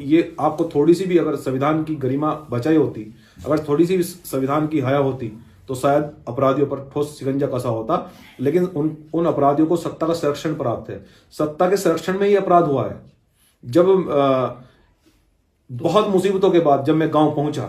ये आपको थोड़ी सी भी अगर संविधान की गरिमा बचाई होती, अगर थोड़ी सी भी संविधान की हया होती, तो शायद अपराधियों पर ठोस शिकंजा कसा होता। लेकिन उन अपराधियों को सत्ता का संरक्षण प्राप्त है। सत्ता के संरक्षण में ही अपराध हुआ है। जब बहुत मुसीबतों के बाद जब मैं गांव पहुंचा,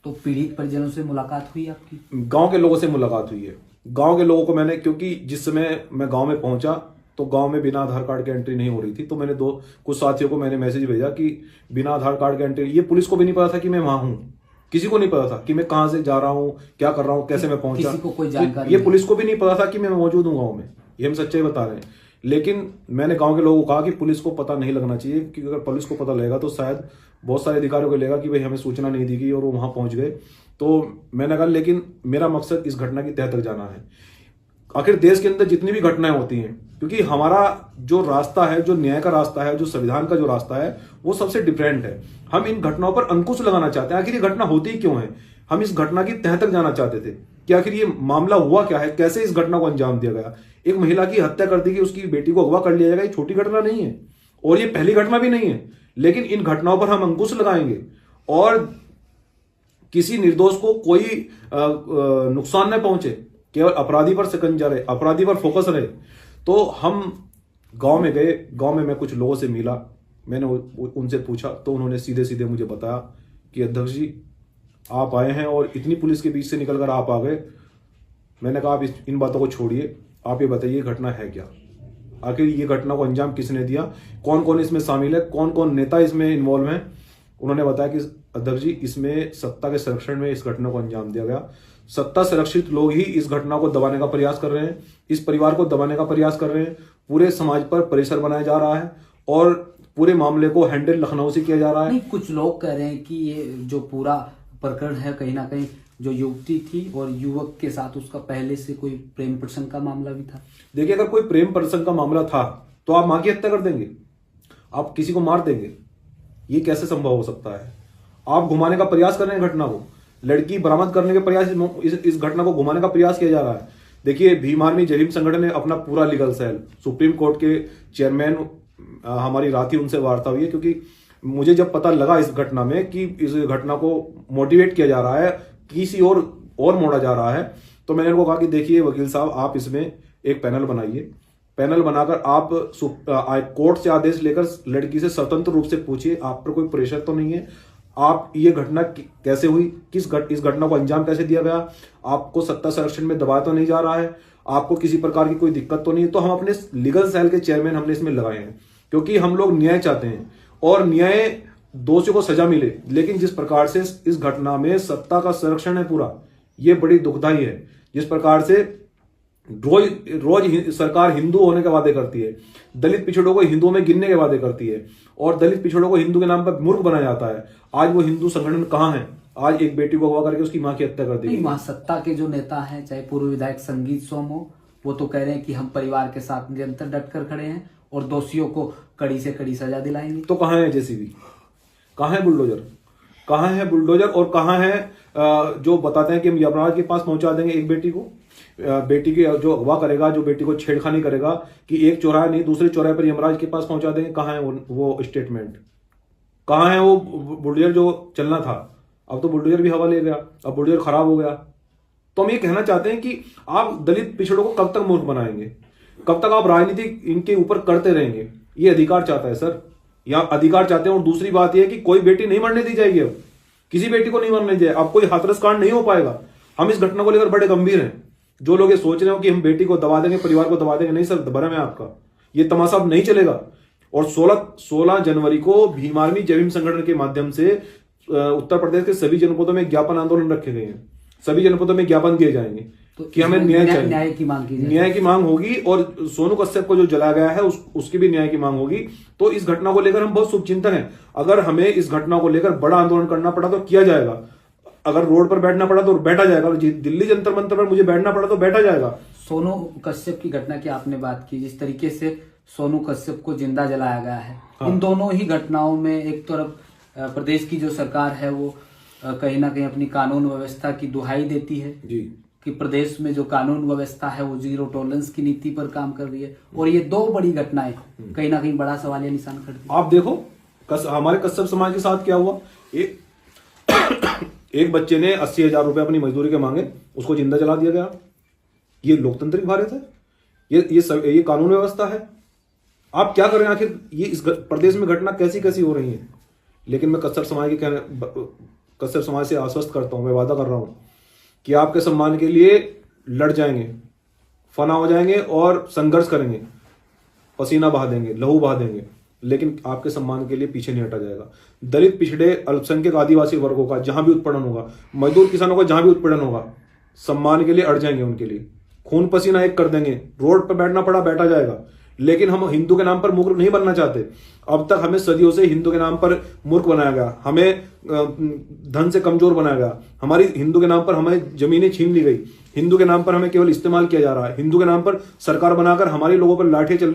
तो पीड़ित परिजनों से मुलाकात हुई आपकी? गांव के लोगों से मुलाकात हुई है। गांव के लोगों को मैंने, क्योंकि जिस समय मैं गांव में पहुंचा तो गांव में बिना आधार कार्ड के एंट्री नहीं हो रही थी, तो मैंने कुछ साथियों को मैंने मैसेज भेजा कि बिना आधार कार्ड के एंट्री। ये पुलिस को भी नहीं पता था कि मैं वहां हूं, किसी को नहीं पता था कि मैं कहां से जा रहा हूं, क्या कर रहा हूं, कैसे मैं पहुंचा, किसी को कोई जानकारी ये पुलिस को भी नहीं पता था कि मैं मौजूद हूं गाँव में। ये हम सच्चाई बता रहे हैं। लेकिन मैंने गांव के लोगों को कहा कि पुलिस को पता नहीं लगना चाहिए, क्योंकि अगर पुलिस को पता लगेगा तो शायद बहुत सारे अधिकारियों को लगेगा कि भाई हमें सूचना नहीं दी गई और वो वहां पहुंच गए। तो मैंने कहा लेकिन मेरा मकसद इस घटना की तह तक जाना है। आखिर देश के अंदर जितनी भी घटनाएं होती हैं, क्योंकि हमारा जो रास्ता है, जो न्याय का रास्ता है, जो संविधान का जो रास्ता है, वो सबसे डिफरेंट है। हम इन घटनाओं पर अंकुश लगाना चाहते हैं। आखिर ये घटना होती क्यों है? हम इस घटना की तह तक जाना चाहते थे कि आखिर ये मामला हुआ क्या है, कैसे इस घटना को अंजाम दिया गया। एक महिला की हत्या कर दी गई, उसकी बेटी को अगवा कर लिया जाएगा, ये छोटी घटना नहीं है और ये पहली घटना भी नहीं है। लेकिन इन घटनाओं पर हम अंकुश लगाएंगे और किसी निर्दोष को कोई नुकसान न पहुंचे, केवल अपराधी पर शिकंजा रहे, अपराधी पर फोकस रहे। तो हम गांव में गए। गांव में मैं कुछ लोगों से मिला, मैंने उनसे पूछा तो उन्होंने सीधे सीधे मुझे बताया कि अध्यक्ष जी आप आए हैं और इतनी पुलिस के बीच से निकलकर आप आ गए। मैंने कहा आप इन बातों को छोड़िए, आप ये बताइए घटना है क्या, आखिर ये घटना को अंजाम किसने दिया, कौन कौन इसमें शामिल है, कौन कौन नेता इसमें इन्वॉल्व हैं। उन्होंने बताया कि अध्यक्ष जी इसमें सत्ता के संरक्षण में इस घटना को अंजाम दिया गया। सत्ता संरक्षित लोग ही इस घटना को दबाने का प्रयास कर रहे हैं, इस परिवार को दबाने का प्रयास कर रहे हैं। पूरे समाज पर प्रेशर बनाया जा रहा है और पूरे मामले को हैंडल लखनऊ से किया जा रहा है। नहीं, कुछ लोग कह रहे हैं कि ये जो पूरा प्रकरण है कहीं ना कहीं जो युवती थी और युवक के साथ उसका पहले से कोई प्रेम प्रसंग का मामला भी था। देखिए, अगर कोई प्रेम प्रसंग का मामला था तो आप मां की हत्या कर देंगे, आप किसी को मार देंगे, ये कैसे संभव हो सकता है? आप घुमाने का प्रयास कर रहे हैं घटना को, लड़की बरामद करने के प्रयास, इस घटना को घुमाने का प्रयास किया जा रहा है। देखिए, भीम आर्मी जय भीम संगठन ने अपना पूरा लीगल सेल, सुप्रीम कोर्ट के चेयरमैन, हमारी रात ही उनसे वार्ता हुई है, क्योंकि मुझे जब पता लगा इस घटना में कि इस घटना को मोटिवेट किया जा रहा है, किसी और मोड़ा जा रहा है, तो मैंने उनको कहा कि देखिए वकील साहब, आप इसमें एक पैनल बनाइए, पैनल बनाकर आप कोर्ट से आदेश लेकर लड़की से स्वतंत्र रूप से पूछिए, आप पर कोई प्रेशर तो नहीं है, आप ये घटना कैसे हुई, इस घटना को अंजाम कैसे दिया गया, आपको सत्ता संरक्षण में दबाया तो नहीं जा रहा है, आपको किसी प्रकार की कोई दिक्कत तो नहीं है। तो हम अपने लीगल सेल के चेयरमैन हमने इसमें लगाए हैं, क्योंकि हम लोग न्याय चाहते हैं और न्याय, दोषियों को सजा मिले। लेकिन जिस प्रकार से इस घटना में सत्ता का संरक्षण है पूरा, ये बड़ी दुखदाई है। जिस प्रकार से रोज सरकार हिंदू होने के वादे करती है, दलित पिछड़ों को हिंदुओं में गिनने के वादे करती है और दलित पिछड़ों को हिंदू के नाम पर मूर्ख बनाया जाता है। आज वो हिंदू संगठन कहां है? आज एक बेटी को अगवा करके उसकी मां की हत्या कर दी। वहां सत्ता के जो नेता हैं, चाहे पूर्व विधायक संगीत सोम हो, वो तो कह रहे हैं कि हम परिवार के साथ निरंतर डट कर खड़े हैं और दोषियों को कड़ी से कड़ी सजा दिलाएंगे। तो कहां है जेसीबी, कहां है बुलडोजर, कहां है बुलडोजर और कहां है जो बताते हैं कि हम यमराज के पास पहुंचा देंगे एक बेटी को, बेटी की जो अगवा करेगा, जो बेटी को छेड़खानी करेगा कि एक चौराहे नहीं दूसरे चौराहे पर यमराज के पास पहुंचा देंगे। कहां है वो स्टेटमेंट, कहां है वो बुलडोजर जो चलना था? अब तो बुलडोजर भी हवा ले गया, अब बुलडोजर खराब हो गया। तो हम ये कहना चाहते हैं कि आप दलित पिछड़ों को कब तक मूर्ख बनाएंगे, कब तक आप राजनीति इनके ऊपर करते रहेंगे? ये अधिकार चाहता है सर, यहाँ अधिकार चाहते हैं। और दूसरी बात यह है कि कोई बेटी नहीं मरने दी जाएगी, अब किसी बेटी को नहीं मरने दिया, अब कोई हाथरस कांड नहीं हो पाएगा। हम इस घटना को लेकर बड़े गंभीर हैं। जो लोग ये सोच रहे हो कि हम बेटी को दबा देंगे, परिवार को दबा देंगे, नहीं सर, भरम है आपका, ये तमाशा अब नहीं चलेगा। और 16 जनवरी को भीम आर्मी जय भीम संगठन के माध्यम से उत्तर प्रदेश के सभी जनपदों में ज्ञापन आंदोलन रखे गए हैं। सभी जनपदों में ज्ञापन दिए जाएंगे तो कि हमें न्याय चाहिए, न्याय की मांग की, न्याय की मांग होगी। और सोनू कश्यप को जो जलाया गया है उसकी भी न्याय की मांग होगी। तो इस घटना को लेकर हम बहुत शुभचिंतक हैं। अगर हमें इस घटना को लेकर बड़ा आंदोलन करना पड़ा तो किया जाएगा, अगर रोड पर बैठना पड़ा तो बैठा जाएगा, दिल्ली जंतर मंतर पर मुझे बैठना पड़ा तो बैठा जाएगा। सोनू कश्यप की घटना की आपने बात की, जिस तरीके से सोनू कश्यप को जिंदा जलाया गया है, हाँ। इन दोनों ही घटनाओं में एक तरफ प्रदेश की जो सरकार है वो कहीं ना कहीं अपनी कानून व्यवस्था की दुहाई देती है जी, कि प्रदेश में जो कानून व्यवस्था है वो जीरो टॉलरेंस की नीति पर काम कर रही है, और ये दो बड़ी घटनाएं कहीं ना कहीं बड़ा सवालिया निशान खड़ी। आप देखो हमारे कश्यप समाज के साथ क्या हुआ, एक बच्चे ने 80,000 रुपए अपनी मजदूरी के मांगे, उसको जिंदा जला दिया गया। ये लोकतांत्रिक भारत है? ये कानून व्यवस्था है? आप क्या करें आखिर? ये इस प्रदेश में घटना कैसी कैसी हो रही है। लेकिन मैं कश्यप समाज से आश्वस्त करता हूं, मैं वादा कर रहा हूं कि आपके सम्मान के लिए लड़ जाएंगे, फना हो जाएंगे और संघर्ष करेंगे, पसीना बहा देंगे, लहू बहा देंगे, लेकिन आपके सम्मान के लिए पीछे नहीं हटा जाएगा। दलित, पिछड़े, अल्पसंख्यक, आदिवासी वर्गों का जहां भी उत्पीड़न होगा, मजदूर किसानों का जहां भी उत्पीड़न होगा, सम्मान के लिए अड़ जाएंगे, उनके लिए खून पसीना एक कर देंगे। रोड पर बैठना पड़ा, बैठा जाएगा। लेकिन हम हिंदू के नाम पर मूर्ख नहीं बनना चाहते। अब तक हमें सदियों से हिंदू के नाम पर मूर्ख बनाया गया, हमें धन से कमजोर बनाया गया, हमारी हिंदू के नाम पर हमें जमीनें छीन ली गई, हिंदू के नाम पर हमें केवल इस्तेमाल किया जा रहा है, हिंदू के नाम पर सरकार बनाकर हमारे लोगों पर लाठियां चल